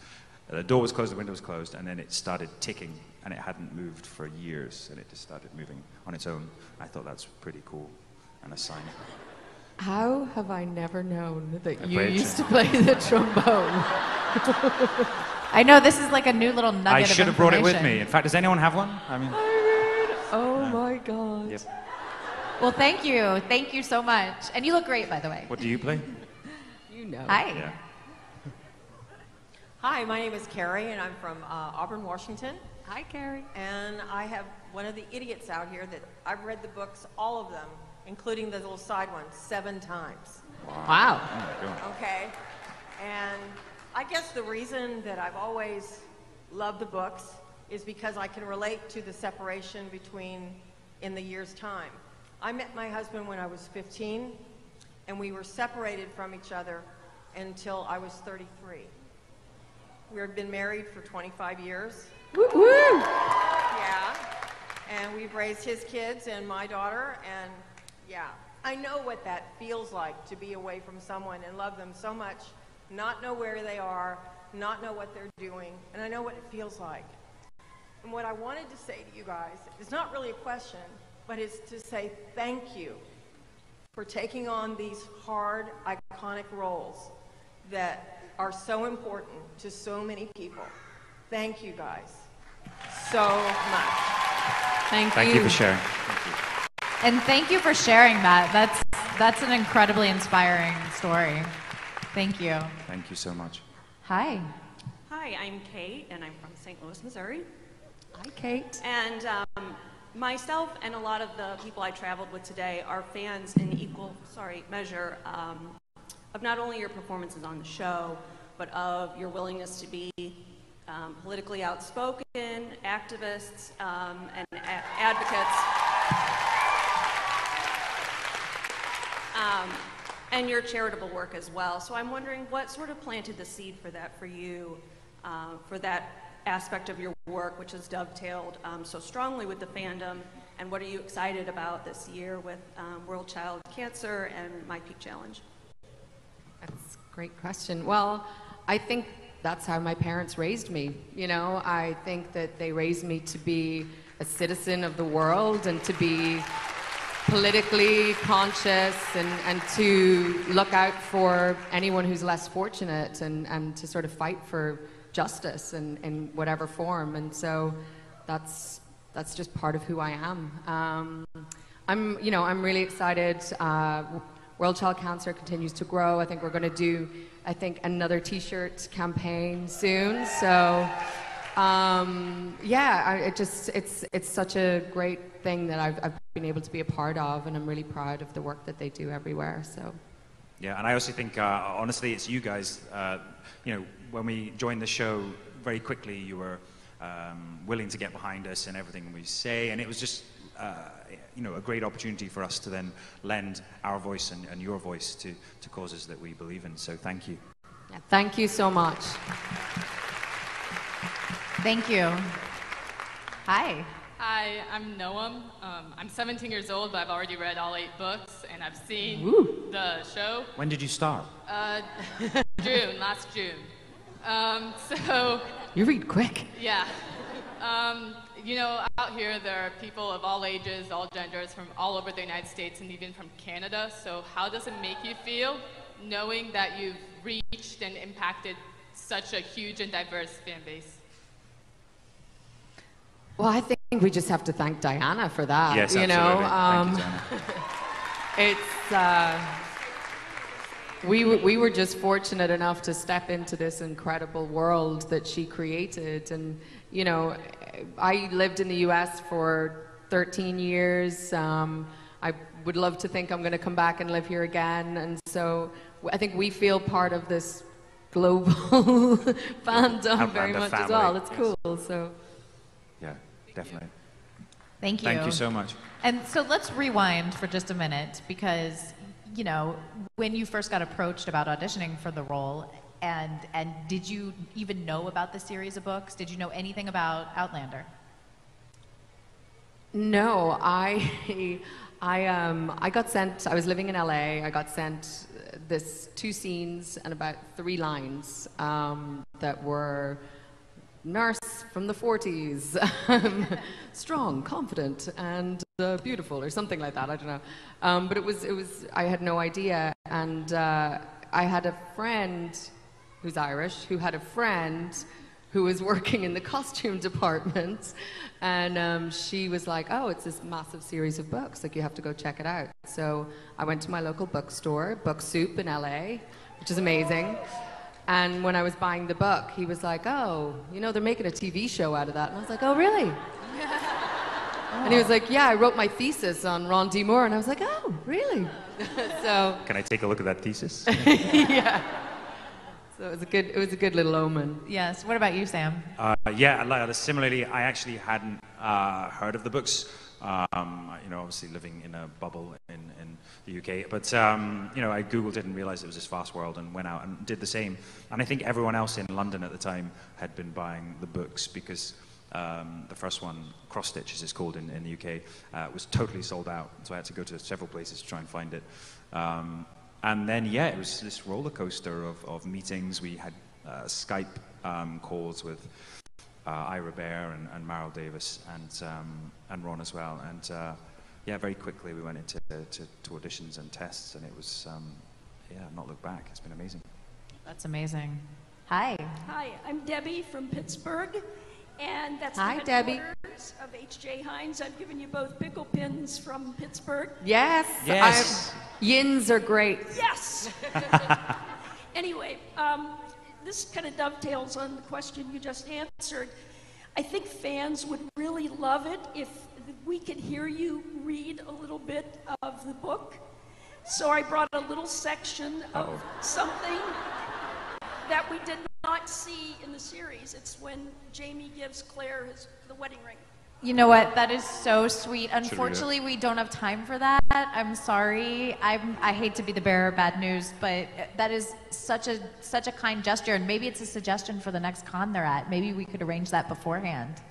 the door was closed, the window was closed, and then it started ticking, and it hadn't moved for years, and it just started moving on its own. I thought that's pretty cool, and a sign. How have I never known that you used to play the trombone? I know, this is like a new little nugget of I should have brought it with me. In fact, does anyone have one? I mean, oh my God. Yep. Well, thank you. Thank you so much. And you look great, by the way. What do you play? You know. Hi. Yeah. Hi, my name is Carrie, and I'm from Auburn, Washington. Hi, Carrie. And I have one of the idiots out here that I've read the books, all of them, including the little side ones, 7 times. Wow. Oh my God. Okay. And I guess the reason that I've always loved the books is because I can relate to the separation between in the year's time. I met my husband when I was 15, and we were separated from each other until I was 33. We had been married for 25 years. Woo-woo! Yeah. And we've raised his kids and my daughter, and yeah. I know what that feels like, to be away from someone and love them so much, not know where they are, not know what they're doing, and I know what it feels like. And what I wanted to say to you guys is not really a question, but it's to say thank you for taking on these hard, iconic roles that are so important to so many people. Thank you guys so much. Thank you for sharing. Thank you. And thank you for sharing that. That's an incredibly inspiring story. Thank you. Thank you so much. Hi. Hi, I'm Kate, and I'm from St. Louis, Missouri. Hi, Kate. And myself and a lot of the people I traveled with today are fans in equal measure of not only your performances on the show, but of your willingness to be politically outspoken, activists, and advocates. And your charitable work as well. So I'm wondering what sort of planted the seed for that for you, for that aspect of your work, which has dovetailed so strongly with the fandom, and what are you excited about this year with World Child Cancer and My Peak Challenge? That's a great question. Well, I think that's how my parents raised me. You know, I think that they raised me to be a citizen of the world and to be politically conscious and to look out for anyone who's less fortunate and to sort of fight for justice in whatever form. And so that's just part of who I am. I'm really excited. World Child Cancer continues to grow. I think we're going to do, another T-shirt campaign soon. So, it's such a great thing that I've been able to be a part of, and I'm really proud of the work that they do everywhere. So. Yeah, and I also think, honestly, it's you guys. When we joined the show, very quickly you were willing to get behind us and everything we say, and it was just, a great opportunity for us to then lend our voice and your voice to causes that we believe in. So thank you. Yeah, thank you so much. Thank you. Hi. Hi, I'm Noam. I'm 17 years old, but I've already read all 8 books, and I've seen the show. When did you start? Last June. So. You read quick. Yeah. Out here there are people of all ages, all genders, from all over the United States and even from Canada. So how does it make you feel knowing that you've reached and impacted such a huge and diverse fan base? Well, I think we just have to thank Diana for that. Yes, you absolutely. know, Thank you, Diana. we were just fortunate enough to step into this incredible world that she created, and you know, I lived in the U.S. for 13 years. I would love to think I'm going to come back and live here again, and so I think we feel part of this global fandom very much as well. It's cool. So. Yeah, definitely. Thank you. Thank you so much. And so let's rewind for just a minute because, you know, when you first got approached about auditioning for the role, and did you even know about the series of books? Did you know anything about Outlander? No, I got sent. I was living in LA. I got sent this 2 scenes and about 3 lines that were nurse from the 40s, strong, confident, and beautiful, or something like that. I don't know. But it was. I had no idea, and I had a friend who's Irish who had a friend who was working in the costume department, and she was like, "Oh, it's this massive series of books. Like, you have to go check it out." So I went to my local bookstore, Book Soup in LA, which is amazing. And when I was buying the book, he was like, "Oh, you know, they're making a TV show out of that." And I was like, "Oh, really?" And he was like, "Yeah, I wrote my thesis on Ron D. Moore." And I was like, "Oh, really?" So. Can I take a look at that thesis? Yeah. So it was a good little omen. Yes. What about you, Sam? Yeah, similarly, I actually hadn't heard of the books. You know, obviously living in a bubble in the UK, but you know, I googled it and realized it was this vast world, and went out and did the same. And I think everyone else in London at the time had been buying the books because the first one, Cross Stitch, as it's called in the UK, was totally sold out. So I had to go to several places to try and find it. And then, yeah, it was this roller coaster of meetings. We had Skype calls with Ira Bear and Meryl Davis and Ron as well. And yeah, very quickly we went into to auditions and tests, and it was, yeah, not look back. It's been amazing. That's amazing. Hi. Hi, I'm Debbie from Pittsburgh, and that's Hi, the Debbie. headquarters of H.J. Heinz. I've given you both pickle pins from Pittsburgh. Yes. Yes. Yins are great. Yes. Anyway, this kind of dovetails on the question you just answered. I think fans would really love it if we could hear you read a little bit of the book. So I brought a little section of something that we did not see in the series. It's when Jamie gives Claire the wedding ring. You know what? That is so sweet. Unfortunately, we don't have time for that. I'm sorry. I hate to be the bearer of bad news, but that is such a kind gesture, and maybe it's a suggestion for the next con they're at. Maybe we could arrange that beforehand.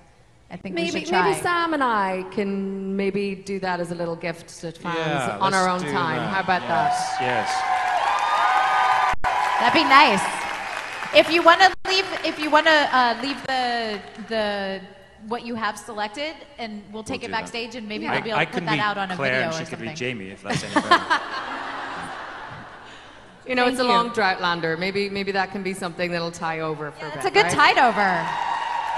I think we should try. Maybe Sam and I can maybe do that as a little gift to fans on our own time. That. How about that? Yes. That'd be nice. If you want to leave the what you have selected, and we'll take it backstage, and maybe we'll be able to put that out on a Claire, video or and something. she could read Jamie, if that's any better. You know, Thank it's a you. long Droughtlander. Maybe that can be something that'll tie over for a bit. It's a good right? tide over.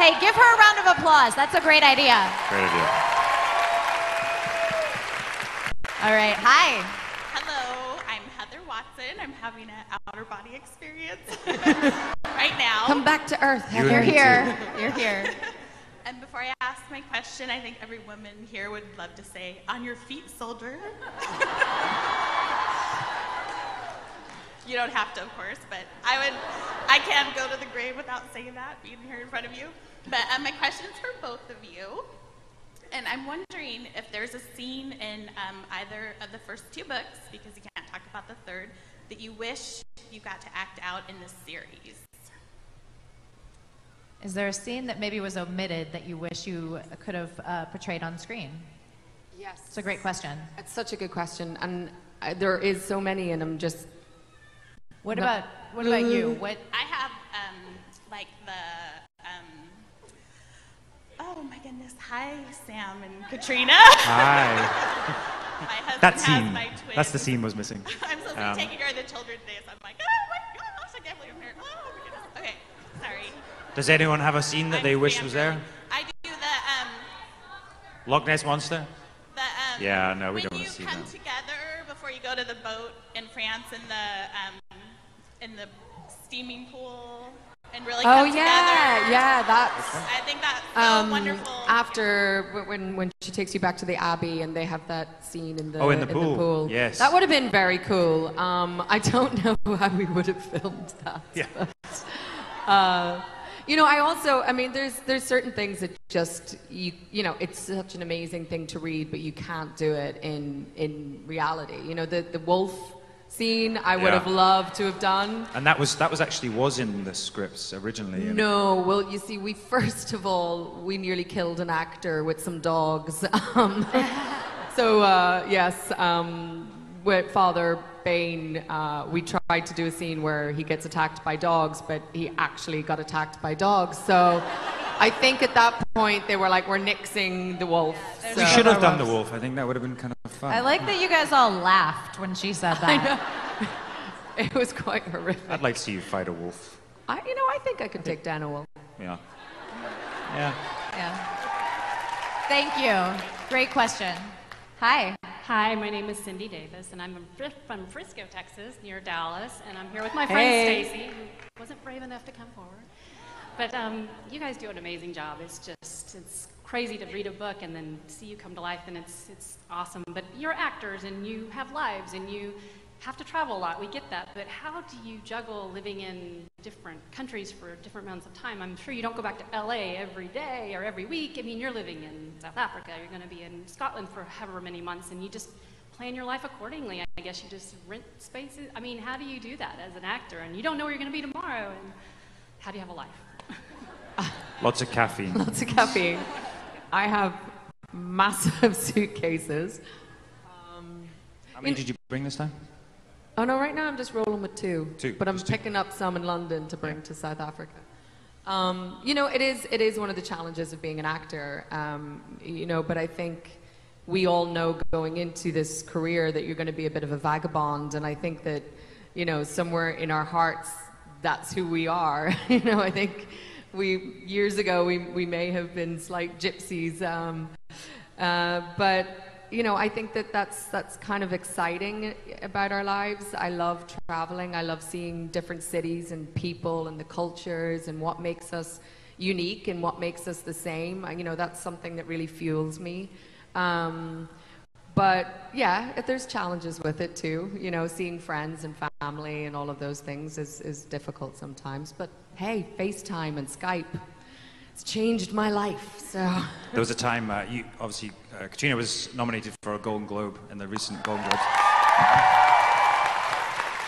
Hey, give her a round of applause. That's a great idea. Great idea. All right. Hi. Hello, I'm Heather Watson. I'm having an outer body experience right now. Come back to Earth. You You're need here. You're here. And before I ask my question, I think every woman here would love to say, "On your feet, soldier." You don't have to, of course, but I can't go to the grave without saying that, being here in front of you. But my question is for both of you. And I'm wondering if there's a scene in either of the first 2 books, because you can't talk about the third, that you wish you got to act out in this series. Is there a scene that maybe was omitted that you wish you could have portrayed on screen? Yes. It's a great question. It's such a good question, and there is so many, and I'm just. What about you? What? I have like the oh my goodness, hi Sam and Katrina. Hi. My husband That has scene. my twins. That's the scene was missing. I'm supposed to be taking care of the children today, so I'm like, oh my gosh, I can't believe I'm here. Oh my goodness. Okay, sorry. Does anyone have a scene that they wish was there? I do the Loch Ness Monster? Yeah, no, we don't when want you to see come that. together before you go to the boat in France in the steaming pool and really Oh come together. yeah, that's. I think that's so wonderful. After when she takes you back to the Abbey and they have that scene in the Oh, in the pool. Yes. that would have been very cool. I don't know how we would have filmed that. Yeah. But, you know, I mean, there's certain things that just you know, it's such an amazing thing to read, but you can't do it in reality. You know, the wolf scene I would have loved to have done. And that was actually in the scripts originally. No, well, you see, we nearly killed an actor with some dogs. Yes, with Father Bane, we tried to do a scene where he gets attacked by dogs, but he actually got attacked by dogs. So I think at that point they were like, we're nixing the wolf. We should have done the wolf. I think that would have been kind of fun. I like that you guys all laughed when she said that. I know. It was quite horrific. I'd like to see you fight a wolf. I think I could take down a wolf. Yeah. Yeah. Yeah. Thank you. Great question. Hi. Hi, my name is Cindy Davis, and I'm from Frisco, Texas, near Dallas, and I'm here with my friend Stacy, who wasn't brave enough to come forward. But you guys do an amazing job. It's crazy to read a book and then see you come to life, and it's awesome. But you're actors, and you have lives, and you have to travel a lot. We get that. But how do you juggle living in different countries for different amounts of time? I'm sure you don't go back to LA every day or every week. I mean, you're living in South Africa. You're going to be in Scotland for however many months, and you just plan your life accordingly. I guess you just rent spaces. I mean, how do you do that as an actor? And you don't know where you're going to be tomorrow. And how do you have a life? Lots of caffeine. Lots of caffeine. I have massive suitcases. How many did you bring this time? Oh no, right now I'm just rolling with two. But I'm just picking up some in London to bring to South Africa. You know, it is one of the challenges of being an actor. You know, but I think we all know going into this career that you're going to be a bit of a vagabond, and I think that, you know, somewhere in our hearts, that's who we are. You know, I think years ago we may have been slight gypsies, but you know, I think that's kind of exciting about our lives. I love traveling. I love seeing different cities and people and the cultures and what makes us unique and what makes us the same. You know, that's something that really fuels me. But yeah, there's challenges with it too. You know, seeing friends and family and all of those things is difficult sometimes. But hey, FaceTime and Skype, it's changed my life. So There was a time, Caitriona was nominated for a Golden Globe in the recent Golden Globes.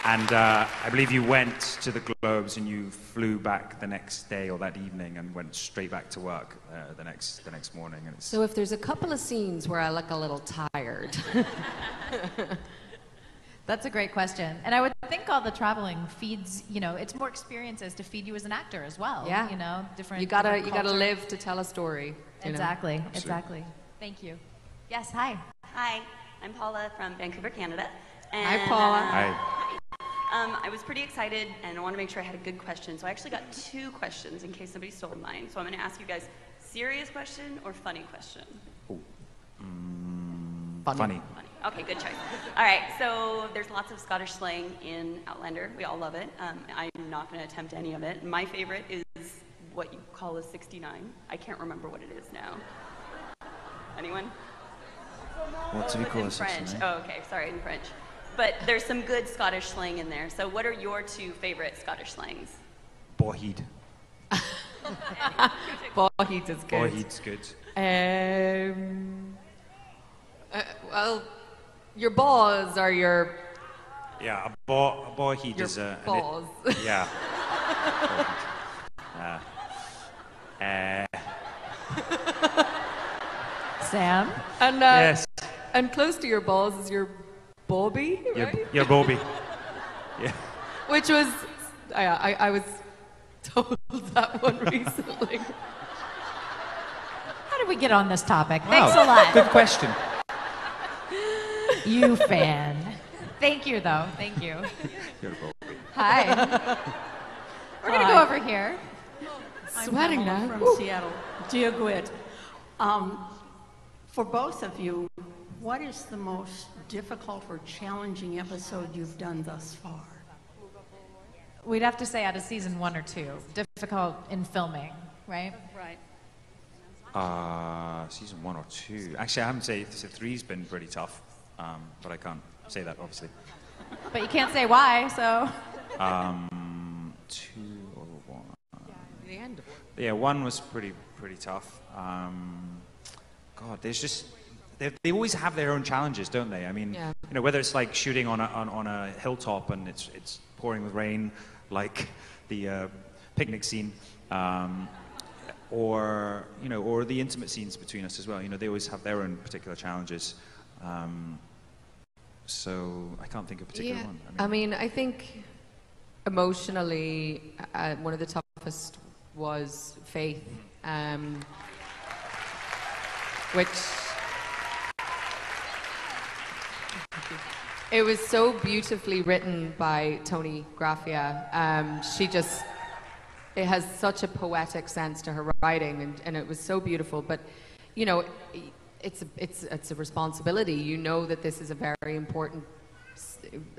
And I believe you went to the Globes and you flew back the next day or that evening and went straight back to work the next morning. And So if there's a couple of scenes where I look a little tired. That's a great question. And I would think all the traveling feeds, you know, it's more experiences to feed you as an actor as well. Yeah. You know, different. You gotta culture. live to tell a story. You know? Exactly. Exactly. Thank you. Yes. Hi. Hi. I'm Paula from Vancouver, Canada. Hi, Paula. Hi. I was pretty excited, and I want to make sure I had a good question. So I actually got two questions in case somebody stole mine. So I'm going to ask you guys, serious question or funny question? Funny. Okay, good choice. All right, so there's lots of Scottish slang in Outlander. We all love it. I'm not going to attempt any of it. My favorite is what you call a 69. I can't remember what it is now. Anyone? What do we call in a 69? French. Oh, okay, sorry, in French. But there's some good Scottish slang in there. So what are your two favorite Scottish slangs? Boheed. Boheed is good. Boheed's good. Well, your balls are your... Yeah, a boheed is a... balls. Yeah. Sam? And, yes. And close to your balls is your bobby, right? Your bobby. Yeah. Which was... I was told that one recently. How did we get on this topic? Wow, Thanks a lot. Good question. You fan. Thank you, though. Thank you. Beautiful. Hi. We're going to go over here. Sweating I'm now. from Seattle. Dear Gwyd, for both of you, what is the most difficult or challenging episode you've done thus far? We'd have to say out of season 1 or 2. Difficult in filming, right? Right. Season 1 or 2. Actually, I haven't said 3's been pretty tough, but I can't say that obviously. But you can't say why, so. 2 or 1. The end. Yeah, 1 was pretty tough. God, there's just they always have their own challenges, don't they? I mean, you know, whether it's like shooting on a hilltop and it's pouring with rain, like the picnic scene, or you know, or the intimate scenes between us as well. You know, they always have their own particular challenges. So I can't think of a particular one. I mean, I think emotionally, one of the toughest was Faith, which it was so beautifully written by Tony Graffia. It has such a poetic sense to her writing, and it was so beautiful. But you know, it's a responsibility. You know that this is a very important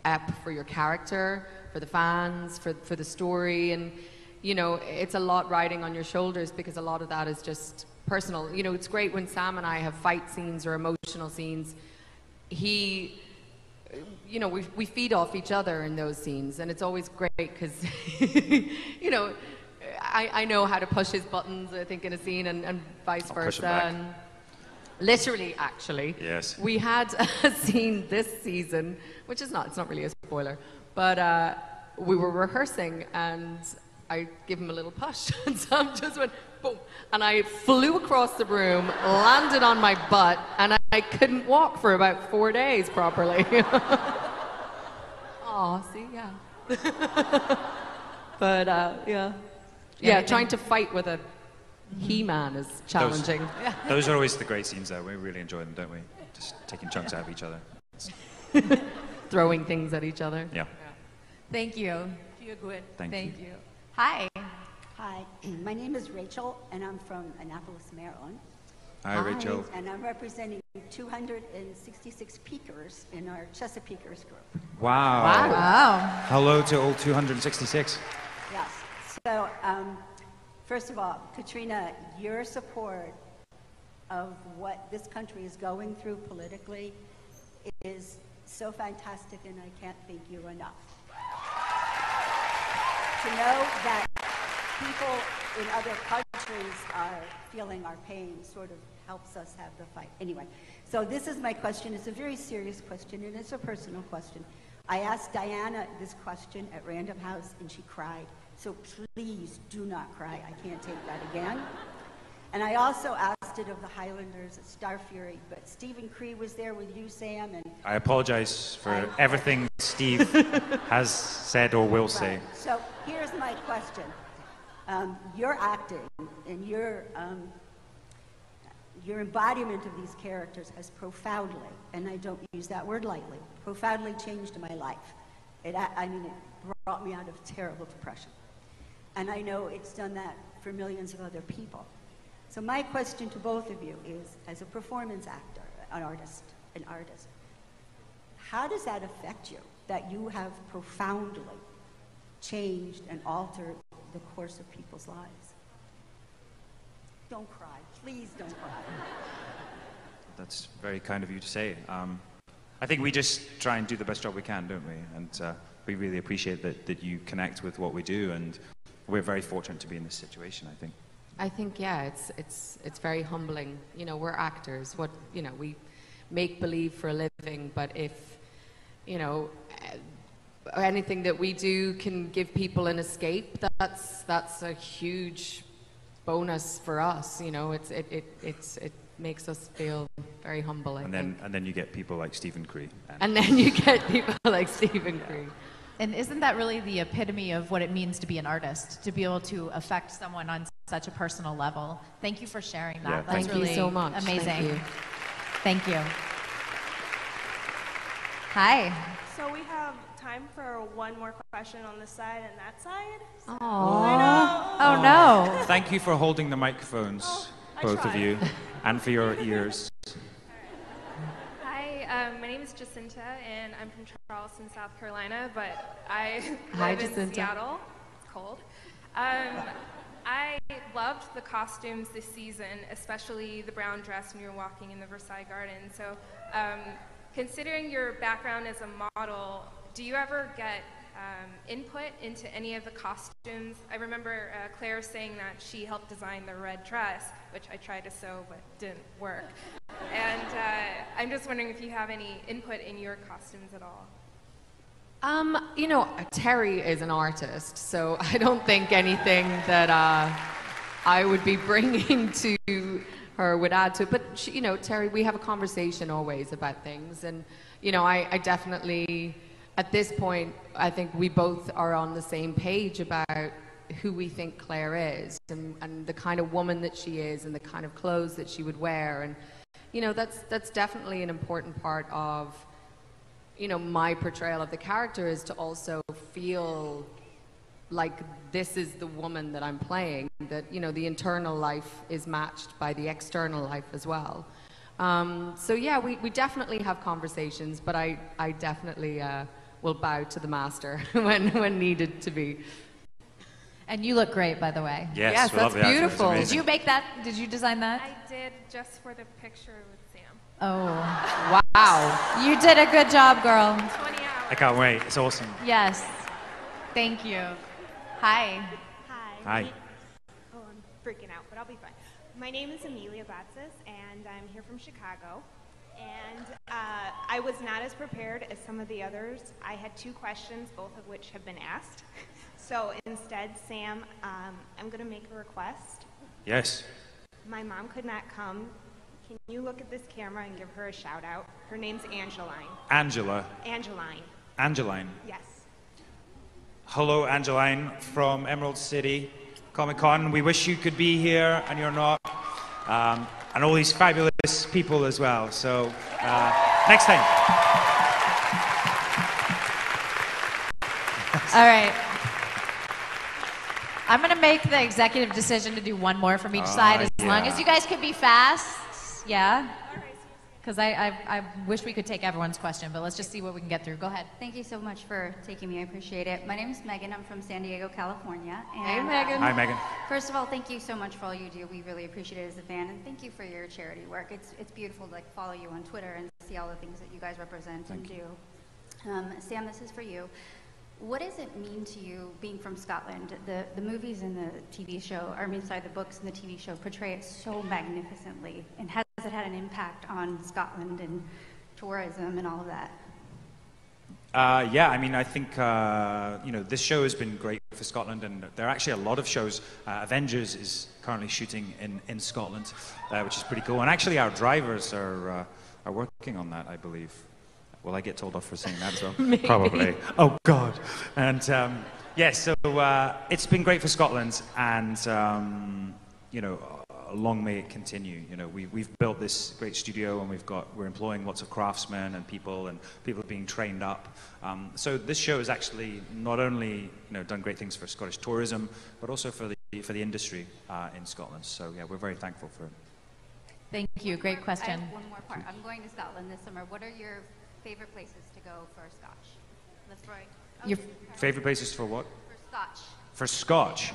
ep for your character, for the fans, for the story, and you know, it's a lot riding on your shoulders because a lot of that is just personal. You know, it's great when Sam and I have fight scenes or emotional scenes. You know, we feed off each other in those scenes, and it's always great because, you know, I know how to push his buttons, I think, in a scene, and vice versa. And literally, actually, yes, we had a scene this season, which is it's not really a spoiler, but we were rehearsing, and I give him a little push, and Sam just went boom, and I flew across the room, landed on my butt, and I couldn't walk for about 4 days properly. Oh, see, yeah. But yeah, trying to fight with a he-man is challenging. Those are always the great scenes, though. We really enjoy them, don't we? Just taking chunks out of each other, throwing things at each other. Yeah. Thank you. You're good. Thank you. Hi. Hi, my name is Rachel, and I'm from Annapolis, Maryland. Hi, Rachel. And I'm representing 266 peakers in our Chesapeakers group. Wow. Wow. Hello to all 266. Yes. So, first of all, Caitriona, your support of what this country is going through politically is so fantastic, and I can't thank you enough. To know that people in other countries are feeling our pain sort of helps us have the fight. Anyway, so this is my question. It's a very serious question, and it's a personal question. I asked Diana this question at Random House, and she cried. So please do not cry. I can't take that again. And I also asked it of the Highlanders at Star Fury, but Stephen Cree was there with you, Sam, and I apologize for everything Steve has said or will say. So here's my question. Your acting and your embodiment of these characters has profoundly, and I don't use that word lightly, profoundly changed my life. It brought me out of terrible depression. And I know it's done that for millions of other people. So my question to both of you is, as a performance actor, an artist, how does that affect you, that you have profoundly changed and altered the course of people's lives? Don't cry. Please don't cry. That's very kind of you to say. I think we just try and do the best job we can, don't we? And we really appreciate that you connect with what we do, and we're very fortunate to be in this situation, I think. I think, yeah, it's very humbling. You know, we're actors. We make believe for a living, but if, you know, anything that we do can give people an escape, that's a huge bonus for us. You know, it makes us feel very humble. I think. And then you get people like Stephen Cree. And then you get people like Stephen Cree. And isn't that really the epitome of what it means to be an artist, to be able to affect someone on such a personal level? Thank you for sharing that. Yeah, That's thank really you so much. Amazing. Thank you. Hi. So we have time for one more question on this side and that side. So Oh no. Thank you for holding the microphones, both of you, and for your ears. Hi, my name is Jacinta, and I'm from Charleston, South Carolina, but I Hi, live in Jacinta. Seattle. It's cold. I loved the costumes this season, especially the brown dress when you were walking in the Versailles Garden. So, considering your background as a model, do you ever get input into any of the costumes? I remember Claire saying that she helped design the red dress, which I tried to sew but didn't work. And I'm just wondering if you have any input in your costumes at all. You know, Terry is an artist, so I don't think anything that I would be bringing to her would add to it. But, she, you know, Terry, we have a conversation always about things. And, you know, I definitely, at this point, I think we both are on the same page about who we think Claire is and the kind of woman that she is and the kind of clothes that she would wear. And, you know, that's definitely an important part of, you know, my portrayal of the character, is to also feel like this is the woman that I'm playing, that, you know, the internal life is matched by the external life as well. So yeah, we definitely have conversations, but I definitely will bow to the master when needed to be. And you look great, by the way. Yes, that's beautiful. Did you make that? Did you design that? I did, just for the picture with Sam. Oh. Wow. You did a good job, girl. 20 hours. I can't wait. It's awesome. Yes. Thank you. Hi. Hi. Oh, I'm freaking out, but I'll be fine. My name is Amelia Batsis, and I'm here from Chicago. And I was not as prepared as some of the others. I had 2 questions, both of which have been asked. So instead, Sam, I'm going to make a request. Yes. My mom could not come. Can you look at this camera and give her a shout out? Her name's Angeline. Angela. Angeline. Angeline. Yes. Hello, Angeline from Emerald City Comic Con. We wish you could be here, and you're not. And all these fabulous people as well. So, next time. All right. I'm going to make the executive decision to do one more from each side, as long as you guys could be fast. Yeah? Because I wish we could take everyone's question, but let's just see what we can get through. Go ahead. Thank you so much for taking me. I appreciate it. My name is Megan. I'm from San Diego, California. And, Hey, Megan. Hi, Megan. First of all, thank you so much for all you do. We really appreciate it as a fan, and thank you for your charity work. It's beautiful to follow you on Twitter and see all the things that you guys represent and do. Sam, this is for you. What does it mean to you being from Scotland? The movies and the TV show, or I mean, sorry, the books and the TV show portray it so magnificently. And has it had an impact on Scotland and tourism and all of that? Yeah, I mean, I think, you know, this show has been great for Scotland, and there are actually a lot of shows. Avengers is currently shooting in Scotland, which is pretty cool. And actually, our drivers are working on that, I believe. Will I get told off for saying that as well? Maybe. Probably. Oh, God. And, yeah, so it's been great for Scotland, and, you know, long may it continue. You know, we've built this great studio, and we're employing lots of craftsmen and people being trained up. So this show has actually not only, you know, done great things for Scottish tourism, but also for the industry in Scotland. So yeah, we're very thankful for it. Thank you. Great question. I have one more part. I'm going to Scotland this summer. What are your favorite places to go for Scotch? That's right. Your favorite places for what? For Scotch. For Scotch.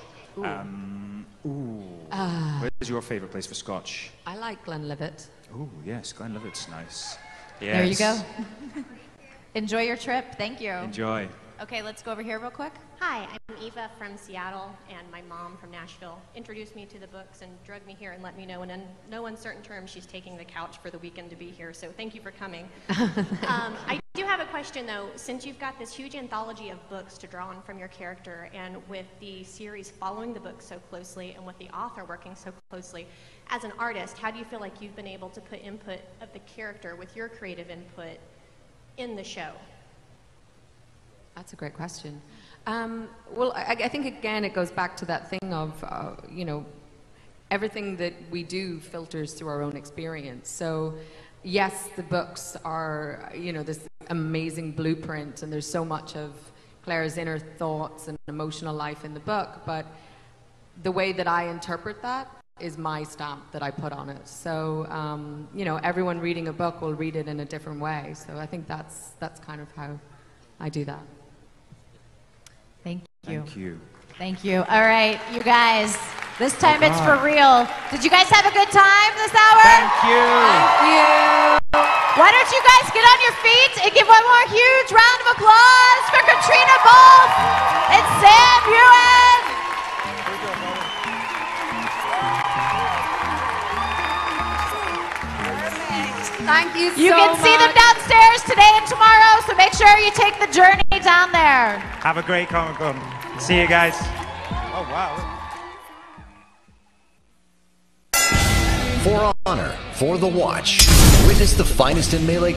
Ooh. Where's your favorite place for Scotch? I like Glenlivet. Oh yes, Glenlivet's nice. There you Yes. go. Enjoy your trip. Thank you. Enjoy. Okay, let's go over here real quick. Hi, I'm Eva from Seattle, and my mom from Nashville introduced me to the books and drugged me here and let me know in no uncertain terms she's taking the couch for the weekend to be here, so thank you for coming. I do have a question, though. Since you've got this huge anthology of books to draw on from your character, and with the series following the book so closely, and with the author working so closely, as an artist, how do you feel like you've been able to put input of the character with your creative input in the show? That's a great question. Well, I think, again, it goes back to that thing of, you know, everything that we do filters through our own experience. So, yes, the books are, you know, this amazing blueprint, and there's so much of Claire's inner thoughts and emotional life in the book, but the way that I interpret that is my stamp that I put on it. So, you know, everyone reading a book will read it in a different way. So I think that's kind of how I do that. Thank you. Thank you. Thank you. All right, you guys, this time it's for real. Did you guys have a good time this hour? Thank you. Thank you. Why don't you guys get on your feet and give one more huge round of applause for Caitriona Balfe and Sam Heughan. Thank you so much. You can see them downstairs today and tomorrow, so make sure you take the journey down there. Have a great Comic-Con. See you guys. Oh, wow. For honor, for the watch. Witness the finest in melee